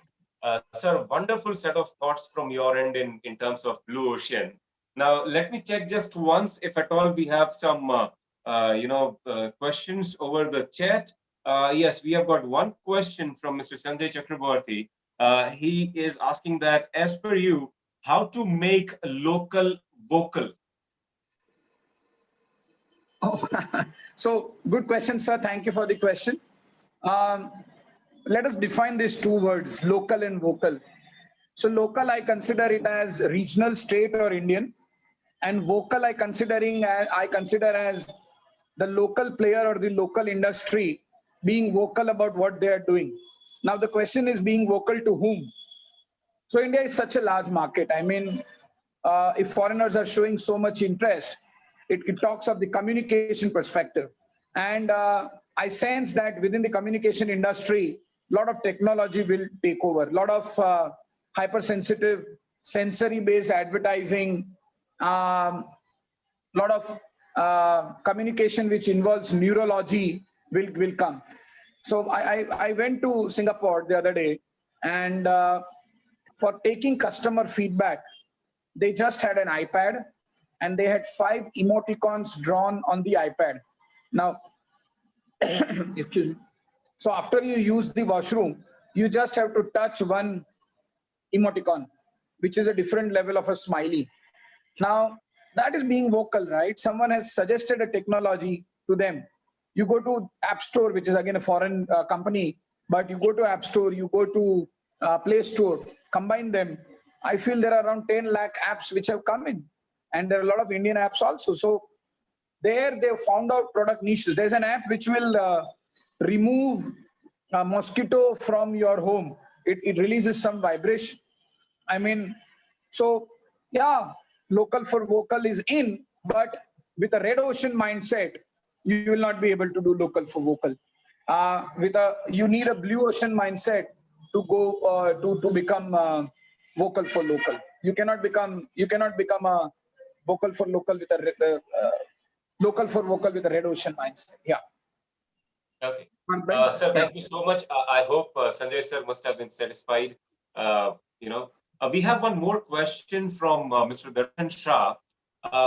Sir, wonderful set of thoughts from your end in terms of blue ocean. Now, let me check just once if at all we have some questions over the chat. Yes, we have got one question from Mr. Sanjay Chakraborty. He is asking that, as per you, how to make local vocal? Oh, so good question, sir. Thank you for the question. Let us define these two words, local and vocal. So local, I consider it as regional, state, or Indian, and vocal, I consider as the local player or the local industry being vocal about what they are doing. Now the question is, being vocal to whom? So India is such a large market. I mean, if foreigners are showing so much interest, it talks of the communication perspective. And I sense that within the communication industry, a lot of technology will take over. A lot of hypersensitive, sensory-based advertising, lot of communication which involves neurology will come. So I went to Singapore the other day, and for taking customer feedback, they just had an iPad and they had 5 emoticons drawn on the iPad. Now, excuse me. So after you use the washroom, you just have to touch one emoticon, which is a different level of a smiley. Now, that is being vocal, right? Someone has suggested a technology to them. You go to App Store, which is again a foreign company, but you go to App Store, you go to Play Store, combine them. I feel there are around 10 lakh apps which have come in, and there are a lot of Indian apps also. So there they found out product niches. There's an app which will remove a mosquito from your home. It releases some vibration. I mean, so yeah, local for vocal is in, but with a red ocean mindset, you will not be able to do local for vocal. You need a blue ocean mindset to go to become vocal for local. You cannot become a vocal for local with a local for vocal with a red ocean mindset. Yeah. Okay. Sir, thank you so much. I hope Sanjay sir must have been satisfied. We have one more question from Mr. Darshan Shah,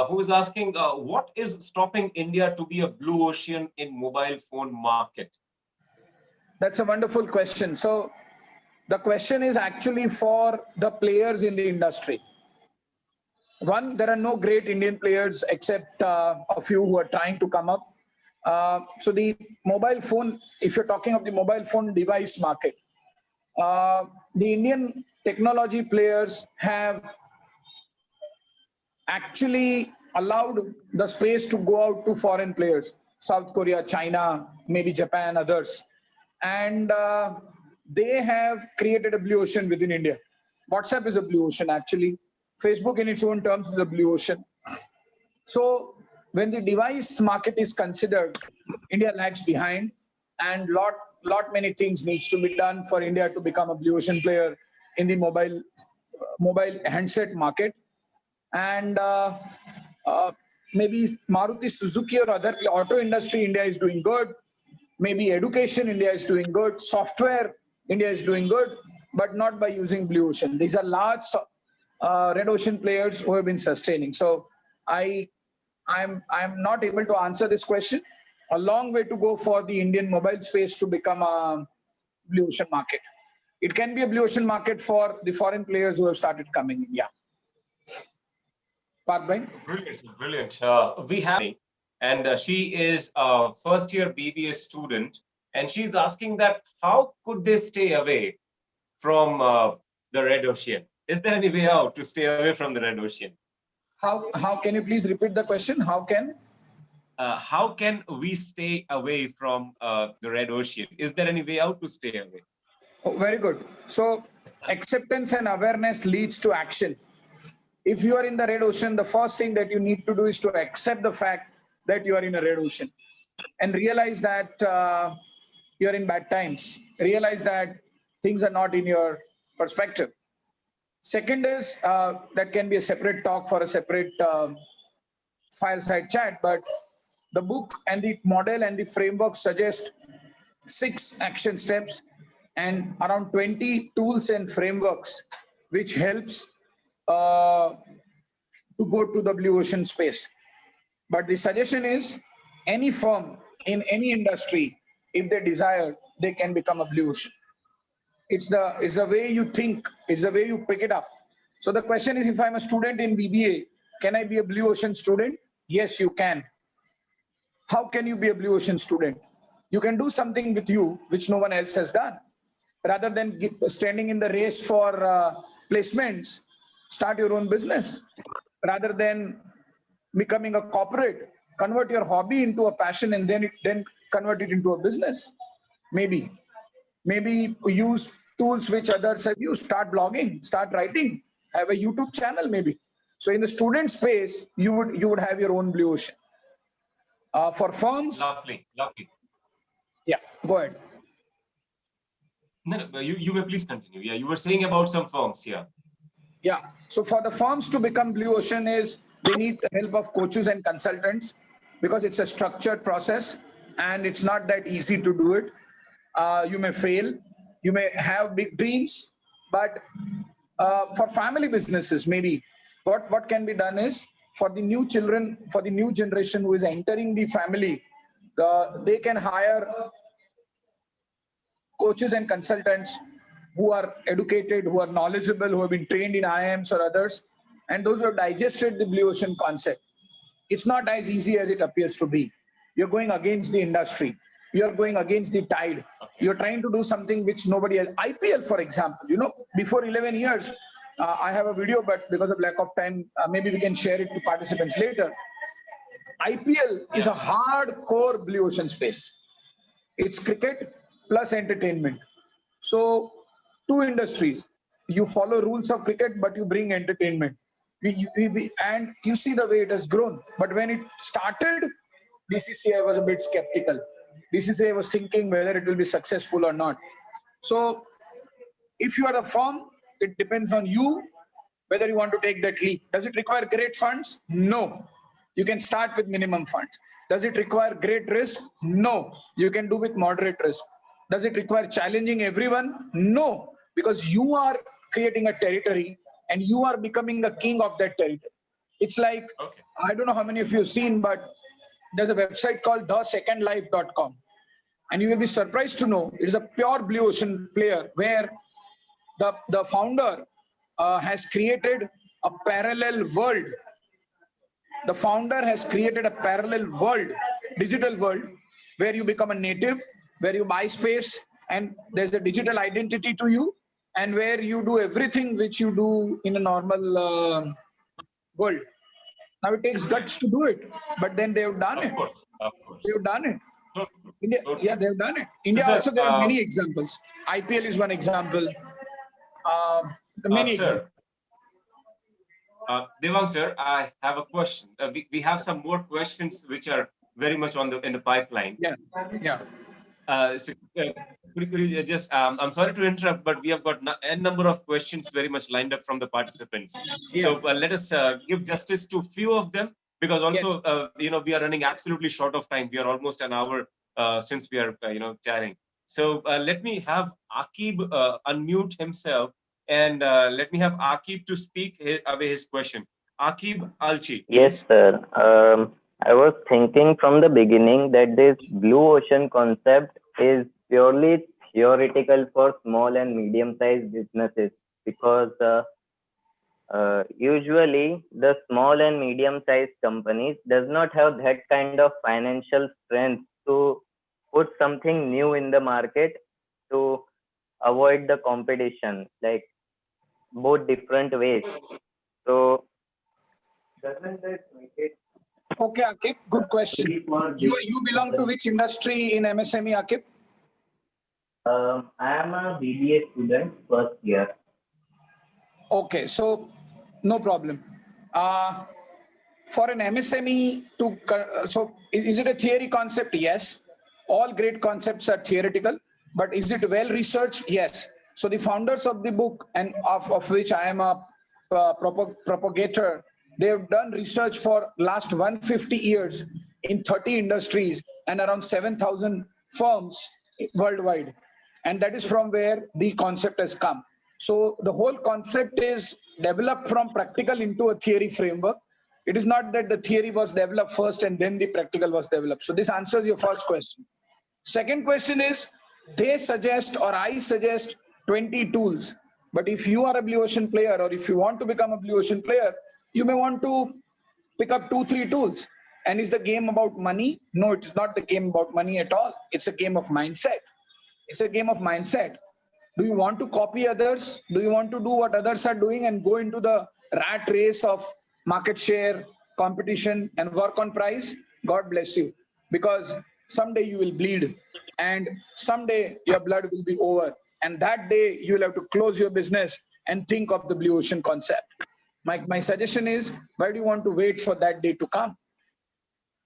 who is asking, what is stopping India to be a blue ocean in mobile phone market? That's a wonderful question. So the question is actually for the players in the industry. One, there are no great Indian players except a few who are trying to come up. So the mobile phone, if you're talking of the mobile phone device market, the Indian technology players have actually allowed the space to go out to foreign players, South Korea, China, maybe Japan, others. And they have created a blue ocean within India. WhatsApp is a blue ocean, actually. Facebook in its own terms is a blue ocean. So when the device market is considered, India lags behind, and lot many things needs to be done for India to become a blue ocean player in the mobile handset market. And maybe Maruti Suzuki or other auto industry, India is doing good. Maybe education, India is doing good. Software, India is doing good, but not by using blue ocean. These are large red ocean players who have been sustaining. So I'm not able to answer this question. A long way to go for the Indian mobile space to become a blue ocean market. It can be a blue ocean market for the foreign players who have started coming in. Yeah. Brilliant, brilliant. We have, and she is a first-year BBA student, and she's asking that how could they stay away from the red ocean? Is there any way out to stay away from the red ocean? How can you please repeat the question? How can we stay away from the red ocean? Is there any way out to stay away? Oh, very good. So acceptance and awareness leads to action. If you are in the red ocean, the first thing that you need to do is to accept the fact that you are in a red ocean and realize that you're in bad times. Realize that things are not in your perspective. Second is that can be a separate talk for a separate fireside chat, but the book and the model and the framework suggest 6 action steps and around 20 tools and frameworks which helps to go to the blue ocean space. But the suggestion is any firm in any industry, if they desire, they can become a blue ocean. It's the way you think, it's the way you pick it up. So the question is, if I'm a student in BBA, can I be a blue ocean student? Yes, you can. How can you be a blue ocean student? You can do something with you which no one else has done. Rather than standing in the race for placements, start your own business. Rather than becoming a corporate, convert your hobby into a passion and then convert it into a business. Maybe use tools which others have used. Start blogging, start writing, have a YouTube channel maybe. So in the student space, you would have your own blue ocean. For firms, Lovely. yeah, go ahead. No, you may please continue. Yeah, you were saying about some firms here. Yeah. So for the firms to become blue ocean is they need the help of coaches and consultants because it's a structured process and it's not that easy to do it. You may fail, you may have big dreams, but for family businesses, maybe what can be done is for the new children, for the new generation who is entering the family, they can hire coaches and consultants who are educated, who are knowledgeable, who have been trained in IIMs or others, and those who have digested the blue ocean concept. It's not as easy as it appears to be. You're going against the industry. You're going against the tide. You're trying to do something which nobody else. IPL, for example, before 11 years, I have a video, but because of lack of time, maybe we can share it to participants later. IPL is a hardcore blue ocean space. It's cricket plus entertainment. So 2 industries. You follow rules of cricket, but you bring entertainment. And you see the way it has grown. But when it started, BCCI was a bit skeptical. BCCI was thinking whether it will be successful or not. So if you are a firm, it depends on you whether you want to take that leap. Does it require great funds? No. You can start with minimum funds. Does it require great risk? No. You can do with moderate risk. Does it require challenging everyone? No. Because you are creating a territory and you are becoming the king of that territory. It's like, I don't know how many of you have seen, but there's a website called thesecondlife.com. And you will be surprised to know it is a pure blue ocean player where the founder has created a parallel world. The founder has created a parallel world, digital world, where you become a native, where you buy space and there's a digital identity to you, and where you do everything which you do in a normal world. Now it takes guts to do it, but then they've done it. Of course. They've done it. India, Totally. yeah, they've done it. India So, sir, also, there are many examples. IPL is one example. Many examples. Devang sir, I have a question. We have some more questions which are very much in the pipeline. Yeah. Could you just, I'm sorry to interrupt, but we have got a number of questions very much lined up from the participants. Yeah. So let us give justice to a few of them, because also, we are running absolutely short of time. We are almost an hour since we are, chatting. So let me have Akib unmute himself, and let me have Akib to speak away his question. Akib Alchi. Yes, sir. I was thinking from the beginning that this blue ocean concept is purely theoretical for small and medium-sized businesses, because usually the small and medium-sized companies does not have that kind of financial strength to put something new in the market to avoid the competition, like both different ways. So doesn't that make it? Okay, Akib, good question. You belong to which industry in MSME, Akib? I am a BBA student, first year. Okay, so No problem. For an MSME so is it a theory concept? Yes. All great concepts are theoretical, but is it well researched? Yes. So the founders of the book, and of which I am a propagator, they have done research for last 150 years in 30 industries and around 7,000 firms worldwide. And that is from where the concept has come. So the whole concept is developed from practical into a theory framework. It is not that the theory was developed first and then the practical was developed. So this answers your first question. Second question is, they suggest or I suggest 20 tools. But if you are a Blue Ocean player, or if you want to become a Blue Ocean player, you may want to pick up 2-3 tools. And is the game about money? No, it's not the game about money at all. It's a game of mindset. It's a game of mindset. Do you want to copy others? Do you want to do what others are doing and go into the rat race of market share, competition, and work on price? God bless you. Because someday you will bleed, and someday your blood will be over. And that day you will have to close your business and think of the Blue Ocean concept. My suggestion is, why do you want to wait for that day to come?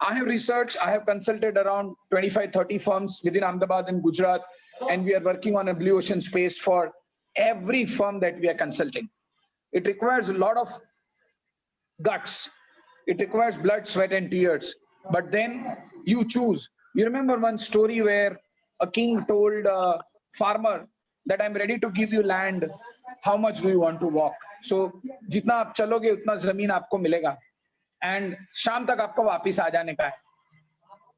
I have researched, I have consulted around 25-30 firms within Ahmedabad and Gujarat, and we are working on a Blue Ocean space for every firm that we are consulting. It requires a lot of guts. It requires blood, sweat, and tears. But then you choose. You remember one story where a king told a farmer that I'm ready to give you land. How much do you want to walk? So, जितना आप चलोगे उतना जमीन आपको मिलेगा. And शाम तक आपको वापिस आ जाने का है.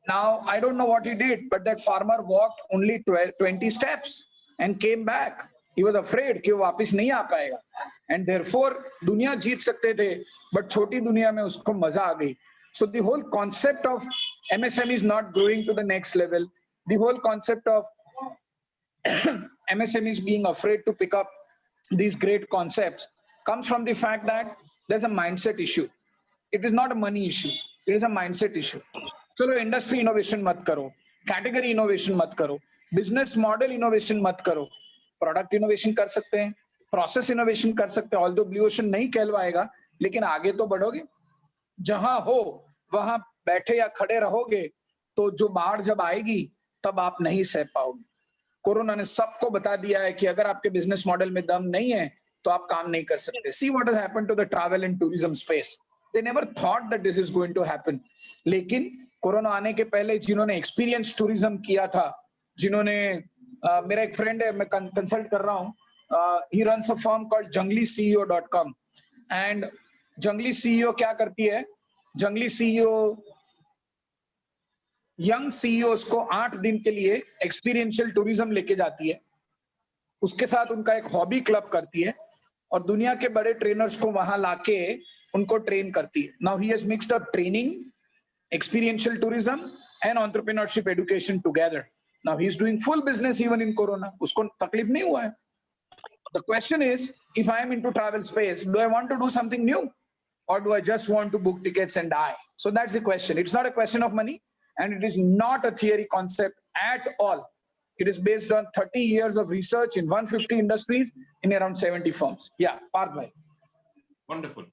Now, I don't know what he did, but that farmer walked only 20 steps and came back. He was afraid कि वो वापिस नहीं आ पाएगा. And therefore, दुनिया जीत सकते थे, but छोटी दुनिया में उसको मजा आ गई. So the whole concept of MSME is not growing to the next level. The whole concept of MSMEs being afraid to pick up these great concepts comes from the fact that there's a mindset issue. It is not a money issue. It is a mindset issue. चलो industry innovation मत करो, category innovation मत करो, business model innovation मत करो, product innovation कर सकते हैं, प्रोसेस इनोवेशन कर सकते हैं. ऑल्दो ब्लू ओशन नहीं कहलवाएगा, लेकिन आगे तो बढ़ोगे. जहां हो वहां बैठे या खड़े रहोगे तो जो बाढ़ जब आएगी तब आप नहीं सह पाओगे. कोरोना ने सबको बता दिया है कि अगर आपके बिजनेस मॉडल में दम नहीं है तो आप काम नहीं कर सकते. See what has happened to the travel and tourism space. They never thought that this is going to happen. लेकिन कोरोना आने के पहले जिन्होंने एक्सपीरियंस टूरिज्म किया था, जिन्होंने मेरा एक फ्रेंड है, मैं कंसल्ट कर रहा हूँ, he runs a firm called jungliceo.com. And जंगली सीईओ क्या करती है? जंगली सीईओ यंग सीईओस को 8 दिन के लिए एक्सपीरियंशियल टूरिज्म लेके जाती है. उसके साथ उनका एक हॉबी क्लब करती है और दुनिया के बड़े ट्रेनर्स को वहां लाके उनको ट्रेन करती है. Now he has mixed up training, experiential tourism and entrepreneurship education together. Now he's doing full business even in Corona. Usko taklif nahi hua hai. The question is, if I am into travel space, do I want to do something new, or do I just want to book tickets and die? So that's the question. It's not a question of money, and it is not a theory concept at all. It is based on 30 years of research in 150 industries in around 70 firms. Yeah, Parth bhai. Wonderful.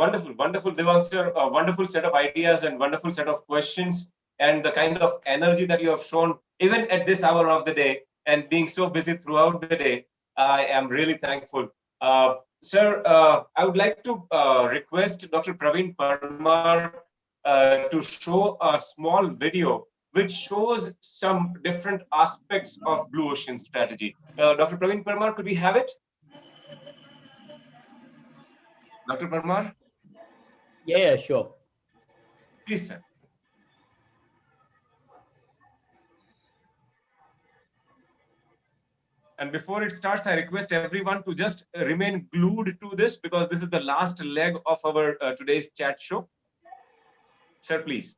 Wonderful, wonderful, Devang sir. A wonderful set of ideas and wonderful set of questions, and the kind of energy that you have shown even at this hour of the day and being so busy throughout the day. I am really thankful. Sir, I would like to request Dr. Praveen Parmar to show a small video which shows some different aspects of Blue Ocean strategy. Dr. Praveen Parmar, could we have it? Dr. Parmar? Yeah, sure. Please, sir. And before it starts, I request everyone to just remain glued to this, because this is the last leg of our today's chat show. Sir, please.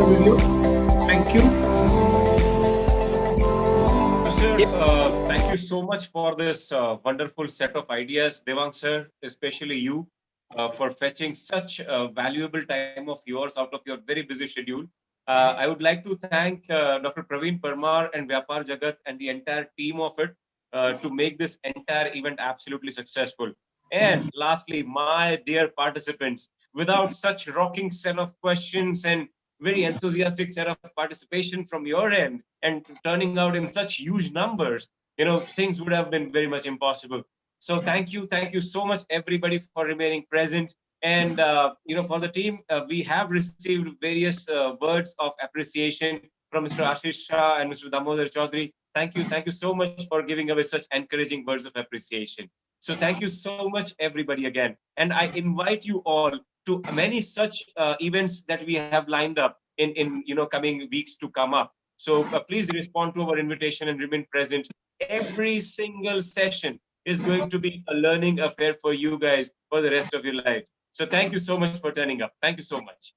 the video. Thank you. Sir, thank you so much for this wonderful set of ideas, Devang sir, especially you, for fetching such a valuable time of yours out of your very busy schedule. I would like to thank Dr. Praveen Parmar and Vyapar Jagat and the entire team of it to make this entire event absolutely successful. And lastly, my dear participants, without such rocking set of questions and very enthusiastic set of participation from your end and turning out in such huge numbers, things would have been very much impossible. So thank you so much everybody for remaining present. And for the team, we have received various words of appreciation from Mr. Ashish Shah and Mr. Damodar Chaudhary. Thank you so much for giving away such encouraging words of appreciation. So thank you so much everybody again, and I invite you all to many such events that we have lined up in coming weeks to come up. So please respond to our invitation and remain present. Every single session is going to be a learning affair for you guys for the rest of your life. So thank you so much for turning up. Thank you so much.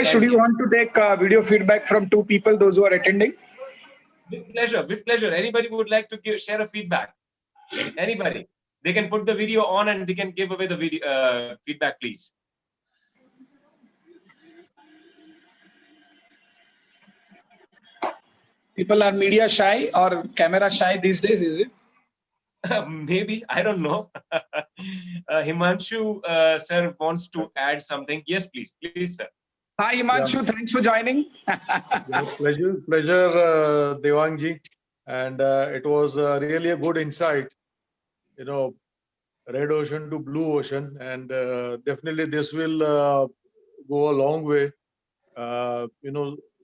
Should you want to take video feedback from two people, those who are attending? With pleasure. Anybody who would like to share a feedback? Anybody? They can put the video on and they can give away the video feedback, please. People are media shy or camera shy these days, is it? Maybe, I don't know. Himanshu sir wants to add something. Yes, please, sir. Hi, Himanshu. Yeah. Thanks for joining. Pleasure, Devang ji. And it was really a good insight. Red ocean to blue ocean, and definitely this will go a long way.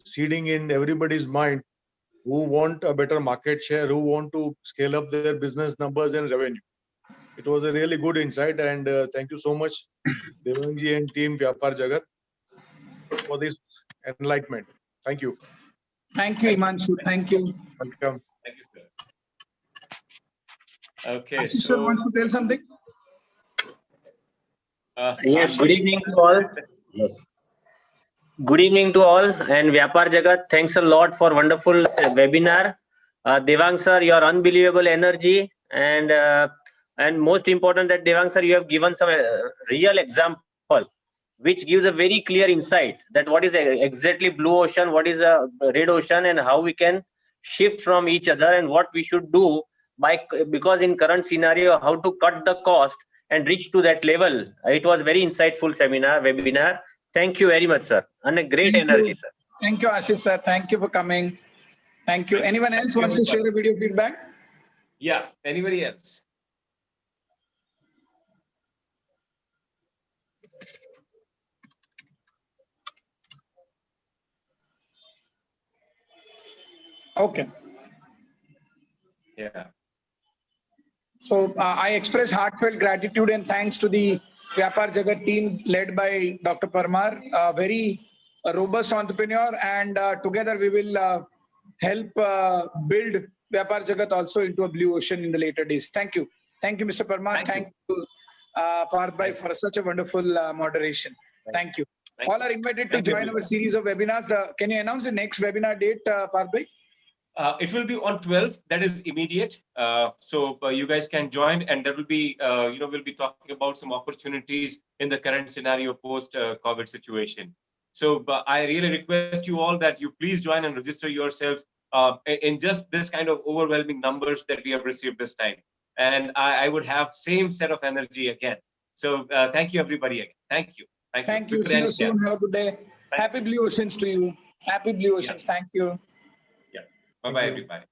Seeding in everybody's mind who want a better market share, who want to scale up their business numbers and revenue. It was a really good insight, and thank you so much, Devang ji and team Vyapar Jagat, for this enlightenment. Thank you. Thank you, Himanshu. Thank you. Welcome. Thank you, sir. Okay. Ashish sir wants to tell something. Yes. Good evening to all. Yes. Good evening to all, and Vyapar Jagat, thanks a lot for wonderful webinar. Devang sir, your unbelievable energy, and most important that Devang sir, you have given some real example, which gives a very clear insight that what is exactly blue ocean, what is a red ocean, and how we can shift from each other, and what we should do because in current scenario, how to cut the cost and reach to that level. It was very insightful webinar. Thank you very much, sir. And a great energy, sir. Thank you, Ashish sir. Thank you for coming. Thank you. Anyone else wants to share a video feedback? Yeah. Anybody else? Okay. Yeah. So I express heartfelt gratitude and thanks to the Vyapar Jagat team led by Dr. Parmar, a very robust entrepreneur, and together we will help build Vyapar Jagat also into a blue ocean in the later days. Thank you. Thank you, Mr. Parmar. Thank you, Parth, for such a wonderful moderation. Thank you. All are invited to join our series of webinars. Can you announce the next webinar date, Parth? It will be on 12th. That is immediate. So you guys can join, and that will be, we'll be talking about some opportunities in the current scenario post-COVID situation. So I really request you all that you please join and register yourselves in just this kind of overwhelming numbers that we have received this time. And I would have same set of energy again. So thank you, everybody. Again. Thank you. Thank you. See you soon. Have a good day. Happy Blue Oceans to you. Happy Blue Oceans. Thank you. Bye-bye, everybody.